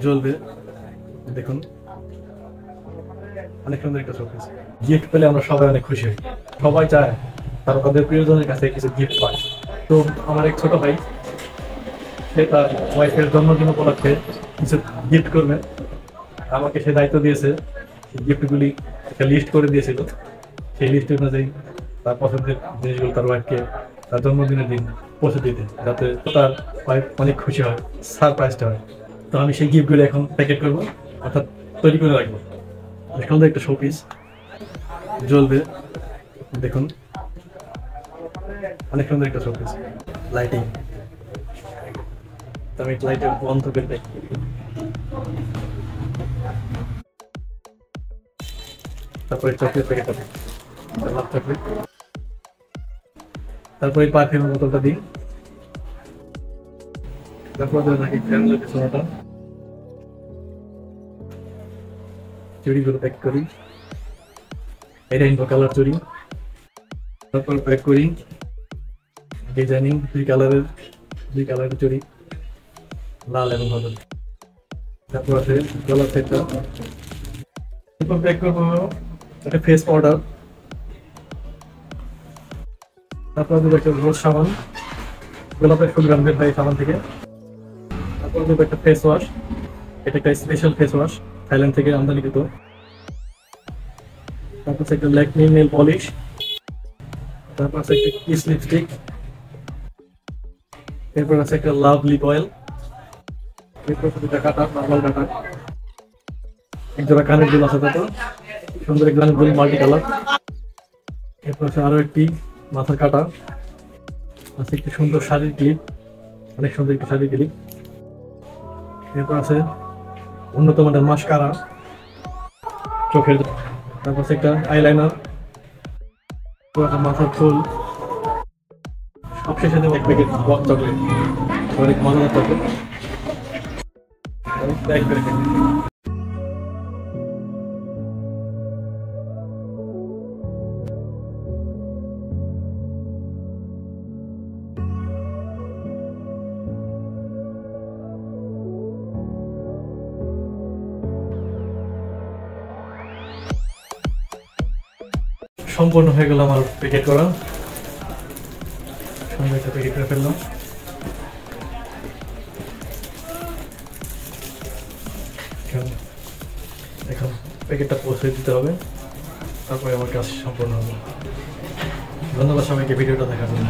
জ্বলবে। দেখুন অনেক সুন্দর একটা শোপিস। গিফট পেলে আমরা সবাই অনেক খুশি হই। সবাই চায় তারা তাদের প্রিয়জনের কাছে কিছু গিফট পায়। তো আমার এক ছোট ভাই, সে তার ওয়াইফের জন্মদিন উপলক্ষে কিছু গিফট করবে। আমাকে সে দায়িত্ব দিয়েছে, সেই গিফটগুলি একটা লিস্ট করে দিয়েছিল। সেই লিস্ট অনুযায়ী তার পছন্দের জিনিসগুলো তার ওয়াইফকে তার জন্মদিনের দিন পৌঁছে দিতে, যাতে তার ওয়াইফ অনেক খুশি হয়, সারপ্রাইজটা হয়। তো আমি সেই গিফটগুলো এখন প্যাকেট করবো, অর্থাৎ তৈরি করে রাখবো। সুন্দর একটা শোপিস, জ্বলবে। দেখুন অনেক সুন্দর একটা শোপিস। লাইটিং, তো আমি লাইটের বন্ধ করে দেখি। তারপরে চকলেট প্যাকেট আছে, লাভ চকলেট। তারপরে পারফিউমের বোতলটা দিই। তারপর নাকি ফ্যামিলি সোনাটা, চুড়িগুলো প্যাক করি। এটা রেইনবো কালার চুড়ি। তারপর প্যাক করি ডিজাইনিং দুই কালারের চুড়ি, লাল এবং হলুদ। তারপর আছে গলার সেটটা। তারপর প্যাক করবো একটা ফেস পাউডার। তারপর দেবো একটা রোজ সাবান, গোলাপের ফুল গ্রাম বের হয় সাবান থেকে। তারপর দেবো একটা ফেস ওয়াশ, এটা একটা স্পেশাল ফেস ওয়াশ, থাইল্যান্ড থেকে আমদানিকৃত। তারপর আছে একটা ল্যাকমি নেল পলিশ। তারপর আছে একটা কিস লিপস্টিক। এরপর আছে একটা লাভ লিপ অয়েল। এরপর আছে দুটা কাটা, নর্মাল কাটা। এক জোড়া কানের দুল আছে, তারপর সুন্দর এক কানের দুল মাল্টি কালার। এরপর আছে আরো একটি মাথার কাটা আছে, একটি সুন্দর শাড়ির ক্লিপ, অনেক সুন্দর একটি শাড়ির ক্লিপ। এরপর আছে উন্নত মানের মাস্কারা চোখের। তারপর আছে একটা আইলাইনার, মাথার ফুল। সবশেষে দেবো এক প্যাকেট বক চকলেট, অনেক মজাদার চকলেট। এক প্যাকেট সম্পূর্ণ হয়ে গেল আমার প্যাকেট করা। সুন্দর একটা প্যাকেট করে ফেললাম। এখন প্যাকেটটা পৌঁছে দিতে হবে, তারপরে আমার কাজ সম্পূর্ণ হবে। ধন্যবাদ সবাইকে ভিডিওটা দেখার জন্য।